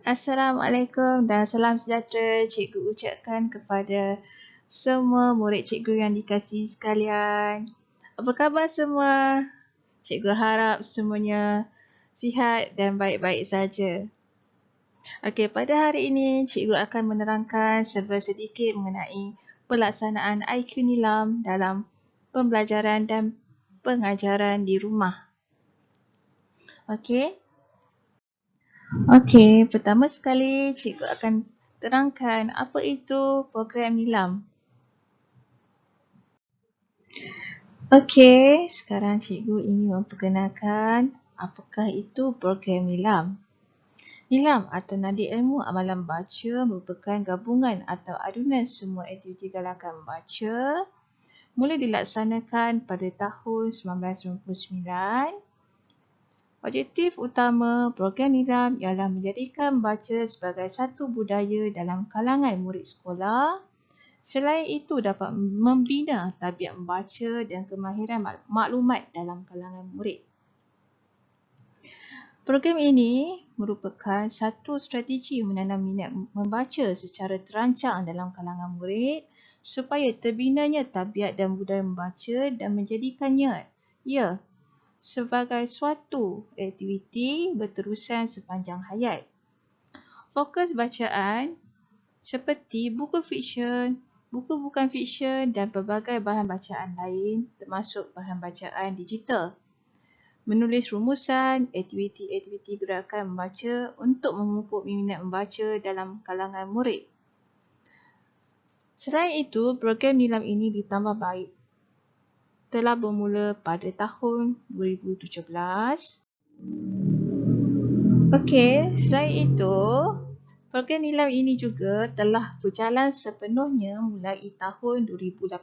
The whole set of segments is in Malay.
Assalamualaikum dan salam sejahtera cikgu ucapkan kepada semua murid cikgu yang dikasihi sekalian. Apa khabar semua? Cikgu harap semuanya sihat dan baik-baik saja. Okey, pada hari ini cikgu akan menerangkan serba sedikit mengenai pelaksanaan IQ Nilam dalam pembelajaran dan pengajaran di rumah. Okey. Okey, pertama sekali cikgu akan terangkan apa itu program Nilam. Okey, sekarang cikgu ingin memperkenalkan apakah itu program Nilam. Nilam atau Nadi Ilmu Amalan Baca merupakan gabungan atau adunan semua aktiviti galakan membaca mula dilaksanakan pada tahun 1999. Objektif utama program Nilam ialah menjadikan membaca sebagai satu budaya dalam kalangan murid sekolah. Selain itu dapat membina tabiat membaca dan kemahiran maklumat dalam kalangan murid. Program ini merupakan satu strategi menanam minat membaca secara terancang dalam kalangan murid supaya terbinanya tabiat dan budaya membaca dan menjadikannya sebagai suatu aktiviti berterusan sepanjang hayat. Fokus bacaan seperti buku fiksyen, buku bukan fiksyen dan pelbagai bahan bacaan lain termasuk bahan bacaan digital. Menulis rumusan, aktiviti-aktiviti gerakan membaca untuk memupuk minat membaca dalam kalangan murid. Selain itu, program Nilam ini ditambah baik telah bermula pada tahun 2017. Okey, selain itu, program Nilam ini juga telah berjalan sepenuhnya mulai tahun 2018.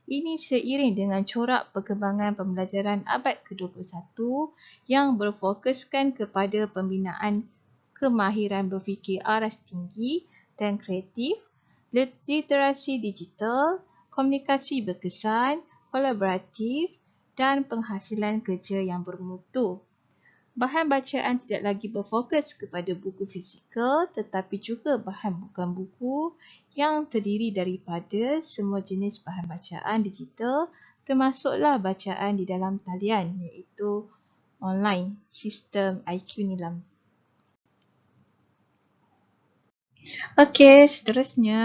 Ini seiring dengan corak perkembangan pembelajaran abad ke-21 yang berfokuskan kepada pembinaan kemahiran berfikir aras tinggi dan kreatif, literasi digital, komunikasi berkesan, kolaboratif dan penghasilan kerja yang bermutu. Bahan bacaan tidak lagi berfokus kepada buku fizikal tetapi juga bahan bukan buku yang terdiri daripada semua jenis bahan bacaan digital termasuklah bacaan di dalam talian iaitu online sistem IQ Nilam. Okey, seterusnya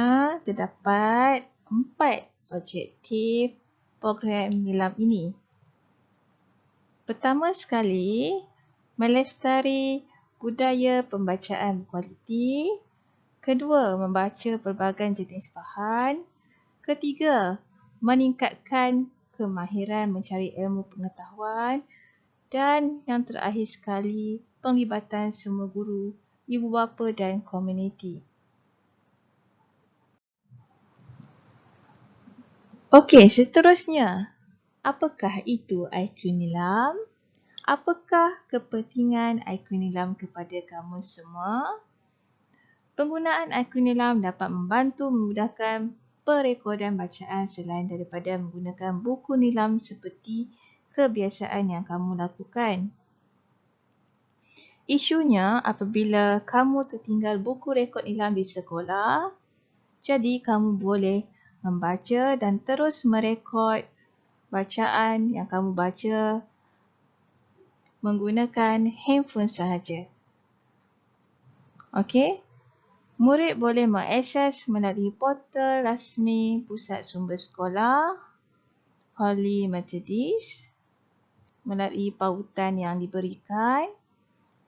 terdapat 4 objektif program Nilam ini. Pertama sekali, melestari budaya pembacaan berkualiti. Kedua, membaca pelbagai jenis bahan. Ketiga, meningkatkan kemahiran mencari ilmu pengetahuan. Dan yang terakhir sekali, penglibatan semua guru, ibu bapa dan komuniti. Okey, seterusnya, apakah itu IQ Nilam? Apakah kepentingan IQ Nilam kepada kamu semua? Penggunaan IQ Nilam dapat membantu memudahkan perekodan bacaan selain daripada menggunakan buku Nilam seperti kebiasaan yang kamu lakukan. Isunya apabila kamu tertinggal buku rekod Nilam di sekolah, jadi kamu boleh membaca dan terus merekod bacaan yang kamu baca menggunakan handphone sahaja. Okey? Murid boleh mengakses melalui portal rasmi Pusat Sumber Sekolah Holy Methodist melalui pautan yang diberikan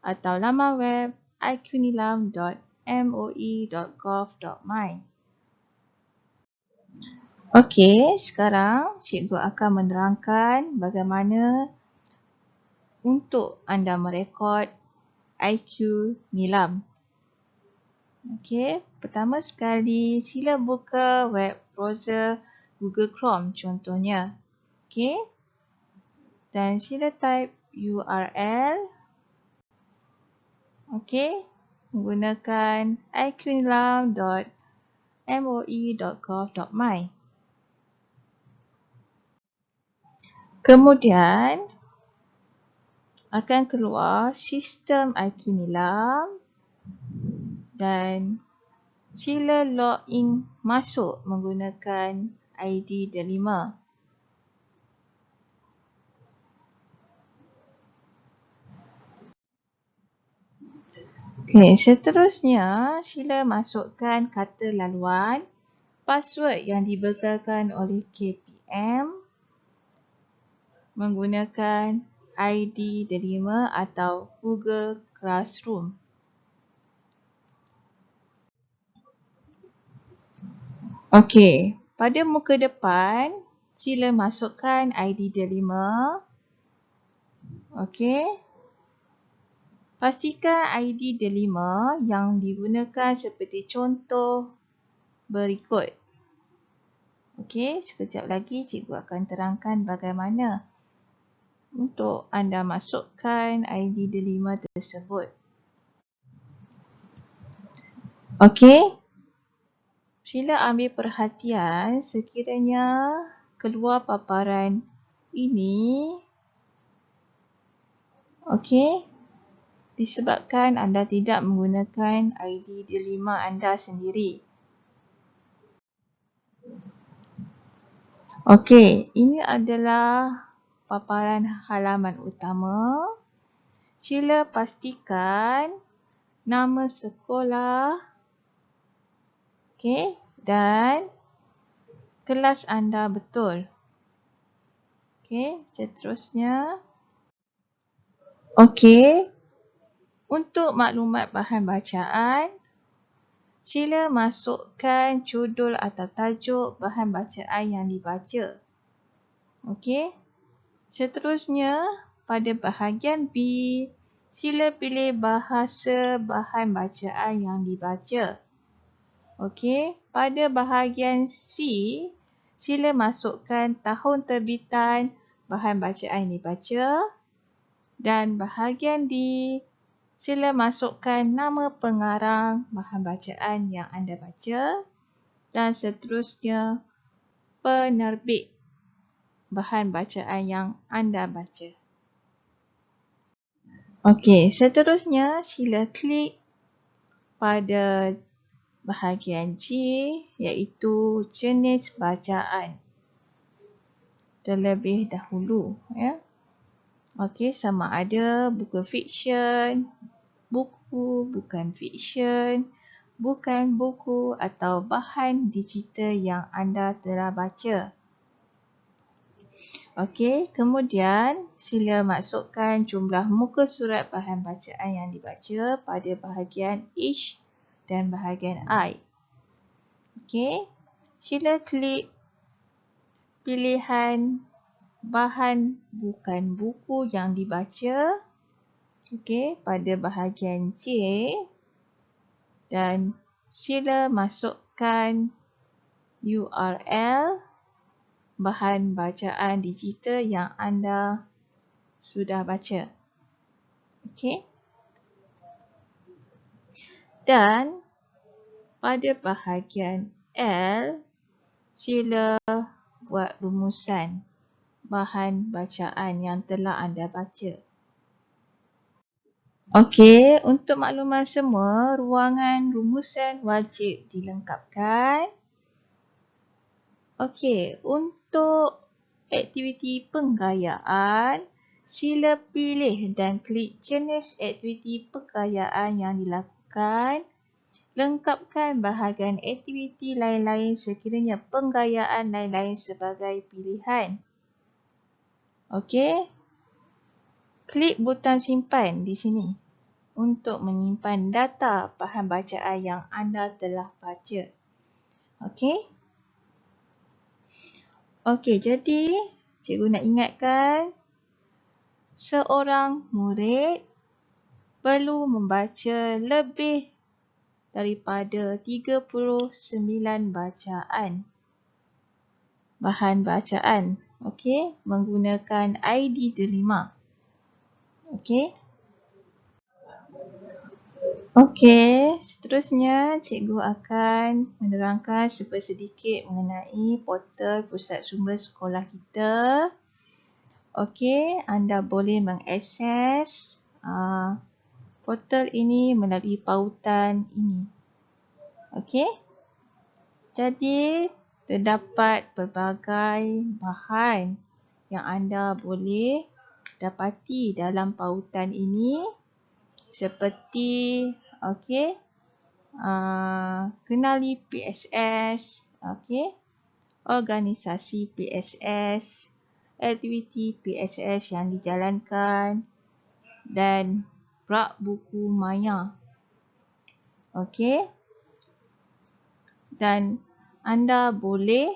atau laman web iqnilam.moi.gov.my. Okey, sekarang cikgu akan menerangkan bagaimana untuk anda merekod IQ Nilam. Okey, pertama sekali sila buka web browser Google Chrome contohnya. Okey. Dan sila type URL. Okey, menggunakan iqnilam.moi.gov.my. Kemudian akan keluar sistem IQ Nilam Dan sila login masuk menggunakan ID delima. Okey, seterusnya sila masukkan kata laluan, password yang dibekalkan oleh KPM menggunakan ID delima atau Google Classroom. Okey, pada muka depan sila masukkan ID delima. Okey. Pastikan ID delima yang digunakan seperti contoh berikut. Okey, sekejap lagi cikgu akan terangkan bagaimana untuk anda masukkan ID delima tersebut. Okey, sila ambil perhatian sekiranya keluar paparan ini. Okey, disebabkan anda tidak menggunakan ID delima anda sendiri. Okey, ini adalah paparan halaman utama. Sila pastikan nama sekolah, okey, dan kelas anda betul. Okey, seterusnya. Okey, untuk maklumat bahan bacaan, sila masukkan judul atau tajuk bahan bacaan yang dibaca. Okey. Seterusnya, pada bahagian B, sila pilih bahasa bahan bacaan yang dibaca. Okey. Pada bahagian C, sila masukkan tahun terbitan bahan bacaan yang dibaca. Dan bahagian D, sila masukkan nama pengarang bahan bacaan yang anda baca. Dan seterusnya, penerbit bahan bacaan yang anda baca. Okey, seterusnya sila klik pada bahagian G iaitu jenis bacaan terlebih dahulu. Ya. Okey, sama ada buku fiksyen, buku bukan fiksyen, bukan buku atau bahan digital yang anda telah baca. Okey, kemudian sila masukkan jumlah muka surat bahan bacaan yang dibaca pada bahagian H dan bahagian I. Okey, sila klik pilihan bahan bukan buku yang dibaca. Okey, pada bahagian J dan sila masukkan URL bahan bacaan digital yang anda sudah baca. Okey. Dan pada bahagian L, sila buat rumusan bahan bacaan yang telah anda baca. Okey, untuk makluman semua, ruangan rumusan wajib dilengkapkan. Okey, untuk aktiviti penggayaan, sila pilih dan klik jenis aktiviti penggayaan yang dilakukan. Lengkapkan bahagian aktiviti lain-lain sekiranya penggayaan lain-lain sebagai pilihan. Okey. Klik butang simpan di sini untuk menyimpan data bahan bacaan yang anda telah baca. Okey. Okey, jadi cikgu nak ingatkan seorang murid perlu membaca lebih daripada 39 bacaan. Bahan bacaan. Okey, menggunakan ID delima. Okey. Okey, seterusnya cikgu akan menerangkan sedikit mengenai portal pusat sumber sekolah kita. Okey, anda boleh mengakses portal ini melalui pautan ini. Okey. Jadi, terdapat pelbagai bahan yang anda boleh dapati dalam pautan ini seperti kenali PSS, organisasi PSS, aktiviti PSS yang dijalankan dan rak buku maya. Dan anda boleh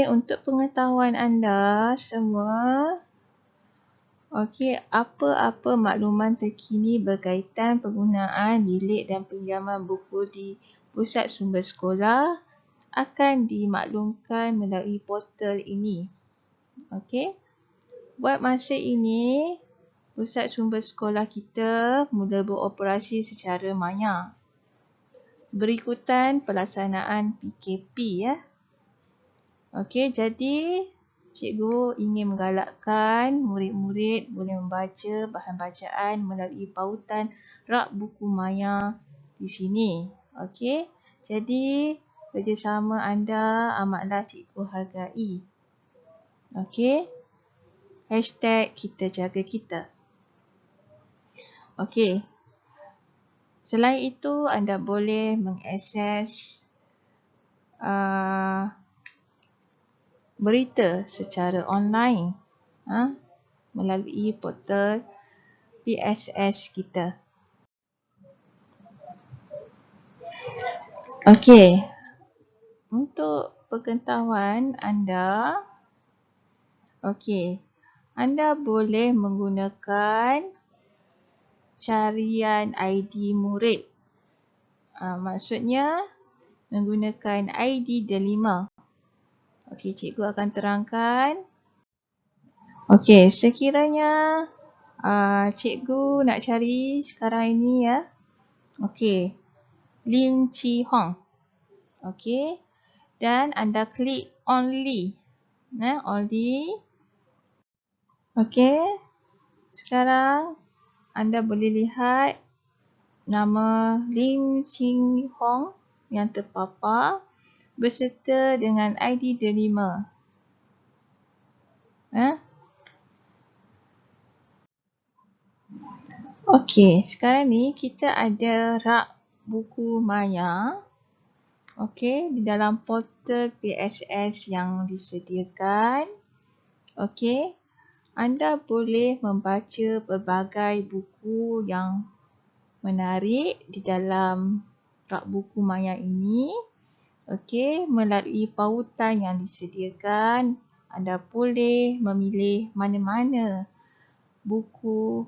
untuk pengetahuan anda semua, apa-apa makluman terkini berkaitan penggunaan bilik dan pinjaman buku di pusat sumber sekolah akan dimaklumkan melalui portal ini. Buat masa ini, pusat sumber sekolah kita mula beroperasi secara maya. Berikutan pelaksanaan PKP ya. Jadi cikgu ingin menggalakkan murid-murid boleh membaca bahan bacaan melalui pautan rak buku maya di sini. Jadi kerjasama anda amatlah cikgu hargai. #KitaJagaKita. Selain itu, anda boleh mengakses berita secara online melalui portal PSS kita. Untuk pengetahuan anda, anda boleh menggunakan carian ID murid. Maksudnya menggunakan ID delima. Cikgu akan terangkan. Sekiranya cikgu nak cari sekarang ini ya. Lim Chi Hong. Dan anda klik only. Only. Sekarang anda boleh lihat nama Lim Chi Hong yang terpapar berserta dengan ID delima. Sekarang ni kita ada rak buku maya di dalam portal PSS yang disediakan. Anda boleh membaca pelbagai buku yang menarik di dalam rak buku maya ini. Melalui pautan yang disediakan, anda boleh memilih mana-mana buku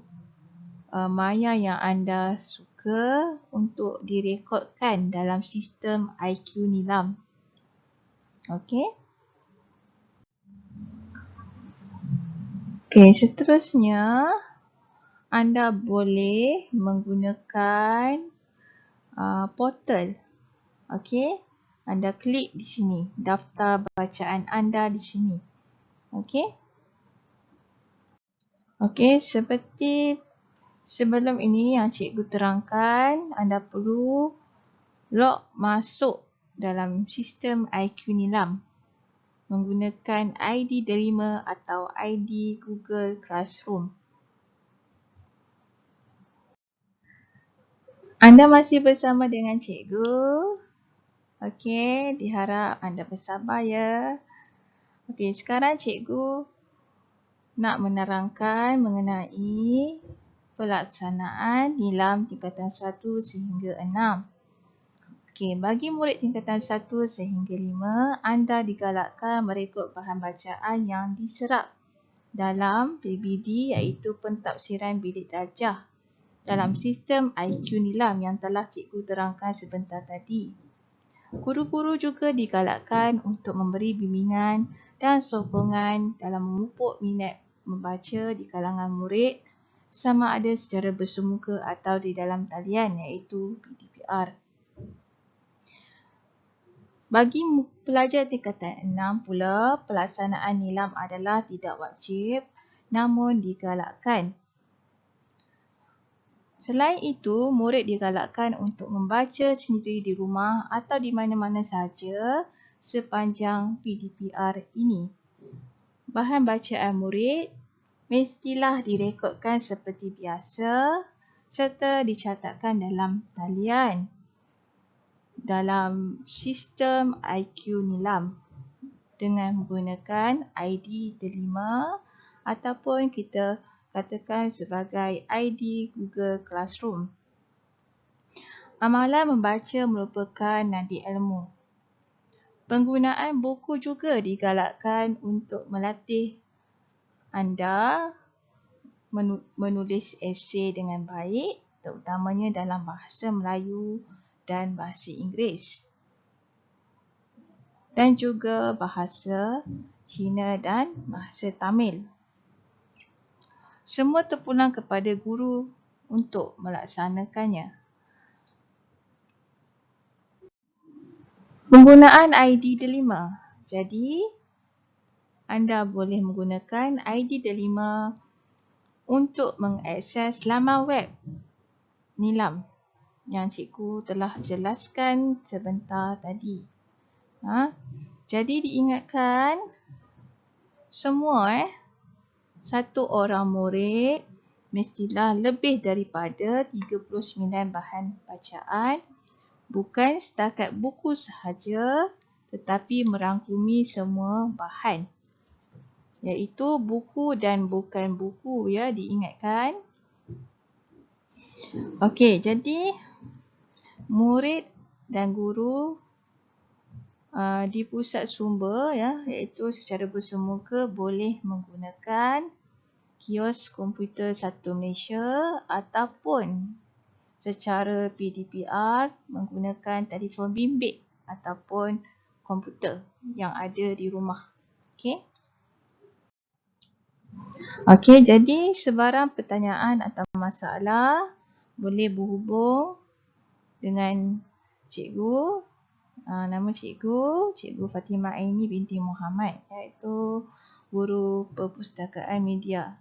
maya yang anda suka untuk direkodkan dalam sistem IQ Nilam. Seterusnya, anda boleh menggunakan portal. Anda klik di sini, daftar bacaan anda di sini. Seperti sebelum ini yang cikgu terangkan, anda perlu log masuk dalam sistem IQ Nilam menggunakan ID delima atau ID Google Classroom. Anda masih bersama dengan cikgu. Diharap anda bersabar ya. Sekarang cikgu nak menerangkan mengenai pelaksanaan Nilam tingkatan 1 sehingga 6. Bagi murid tingkatan 1 sehingga 5, anda digalakkan merekod bahan bacaan yang diserap dalam PBD iaitu pentafsiran bilik darjah dalam sistem IQ Nilam yang telah cikgu terangkan sebentar tadi. Guru-guru juga digalakkan untuk memberi bimbingan dan sokongan dalam memupuk minat membaca di kalangan murid sama ada secara bersemuka atau di dalam talian iaitu PDPR. Bagi pelajar tingkatan 6 pula, pelaksanaan Nilam adalah tidak wajib namun digalakkan. Selain itu, murid digalakkan untuk membaca sendiri di rumah atau di mana-mana sahaja sepanjang PDPR ini. Bahan bacaan murid mestilah direkodkan seperti biasa serta dicatatkan dalam talian dalam sistem IQ Nilam dengan menggunakan ID Delima ataupun kita katakan sebagai ID Google Classroom. Amalan membaca merupakan nadi ilmu. Penggunaan buku juga digalakkan untuk melatih anda menulis esei dengan baik, terutamanya dalam bahasa Melayu dan bahasa Inggeris. Dan juga bahasa Cina dan bahasa Tamil. Semua terpulang kepada guru untuk melaksanakannya. Penggunaan ID Delima. Jadi, anda boleh menggunakan ID Delima untuk mengakses laman web Nilam yang cikgu telah jelaskan sebentar tadi. Jadi diingatkan semua satu orang murid mestilah lebih daripada 39 bahan bacaan, bukan setakat buku sahaja tetapi merangkumi semua bahan, iaitu buku dan bukan buku, ya, diingatkan. Okey, jadi murid dan guru di pusat sumber, ya, iaitu secara bersemuka boleh menggunakan kios komputer Satu Malaysia ataupun secara PDPR menggunakan telefon bimbit ataupun komputer yang ada di rumah. Okey. Okey, jadi sebarang pertanyaan atau masalah boleh berhubung dengan cikgu. Nama cikgu, Cikgu Fatimah Aini binti Muhammad, iaitu Guru Perpustakaan Media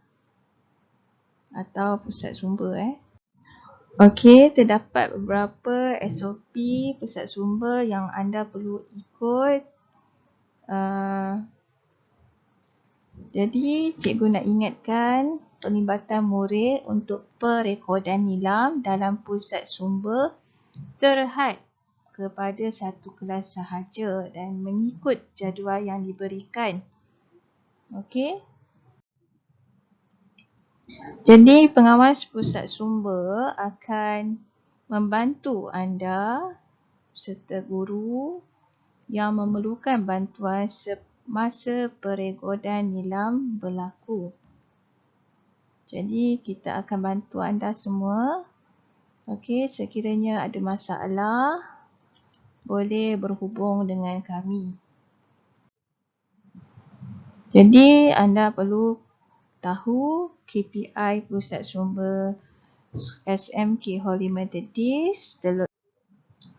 atau Pusat Sumber. Okey, terdapat beberapa SOP pusat sumber yang anda perlu ikut. Jadi, cikgu nak ingatkan pelibatan murid untuk perekodan nilam dalam pusat sumber terhad kepada satu kelas sahaja dan mengikut jadual yang diberikan. Okey. Jadi, pengawas pusat sumber akan membantu anda serta guru yang memerlukan bantuan semasa perekodan nilam berlaku. Jadi, kita akan bantu anda semua. Okey, sekiranya ada masalah, boleh berhubung dengan kami. Jadi, anda perlu tahu KPI pusat sumber SMK Hall Methodist.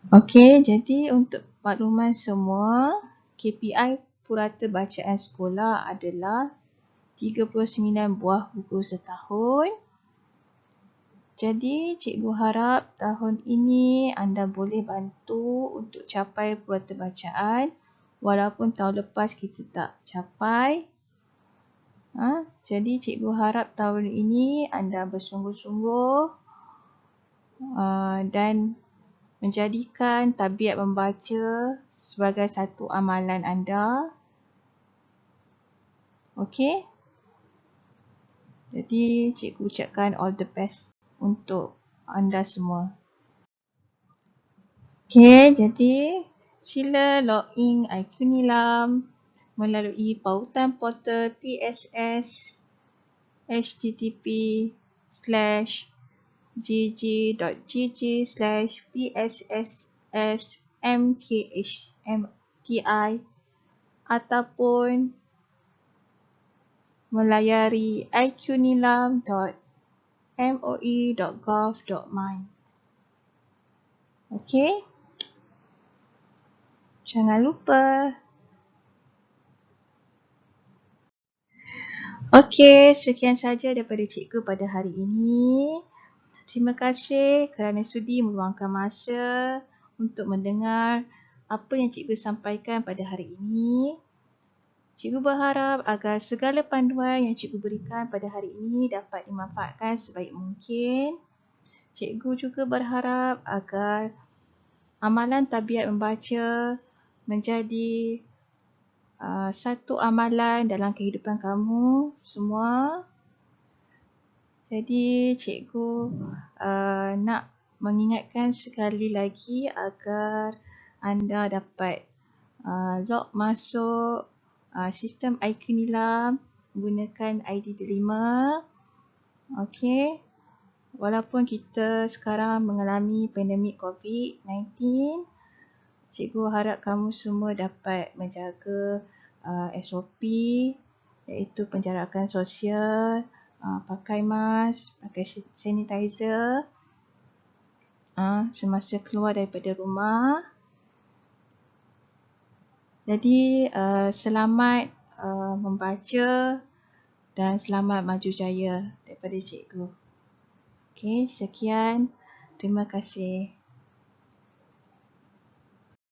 Okey, jadi untuk makluman semua, KPI purata bacaan sekolah adalah 39 buah buku setahun. Jadi, cikgu harap tahun ini anda boleh bantu untuk capai purata bacaan walaupun tahun lepas kita tak capai. Jadi, cikgu harap tahun ini anda bersungguh-sungguh dan menjadikan tabiat membaca sebagai satu amalan anda. Okey? Jadi, cikgu ucapkan all the best untuk anda semua. Okey, jadi sila login IQ Nilam melalui pautan portal PSS http://gg.gg/psssmkhmti ataupun melayari iqnilam.moi.gov.my. Okey? Jangan lupa. Okey, sekian saja daripada cikgu pada hari ini. Terima kasih kerana sudi meluangkan masa untuk mendengar apa yang cikgu sampaikan pada hari ini. Cikgu berharap agar segala panduan yang cikgu berikan pada hari ini dapat dimanfaatkan sebaik mungkin. Cikgu juga berharap agar amalan tabiat membaca menjadi satu amalan dalam kehidupan kamu semua. Jadi cikgu nak mengingatkan sekali lagi agar anda dapat log masuk sistem IQ Nilam menggunakan ID Delima. Okey. Walaupun kita sekarang mengalami pandemik COVID-19, cikgu harap kamu semua dapat menjaga SOP iaitu penjarakan sosial, pakai mask, pakai sanitizer semasa keluar daripada rumah. Jadi selamat membaca dan selamat maju jaya daripada cikgu. Okey, sekian. Terima kasih.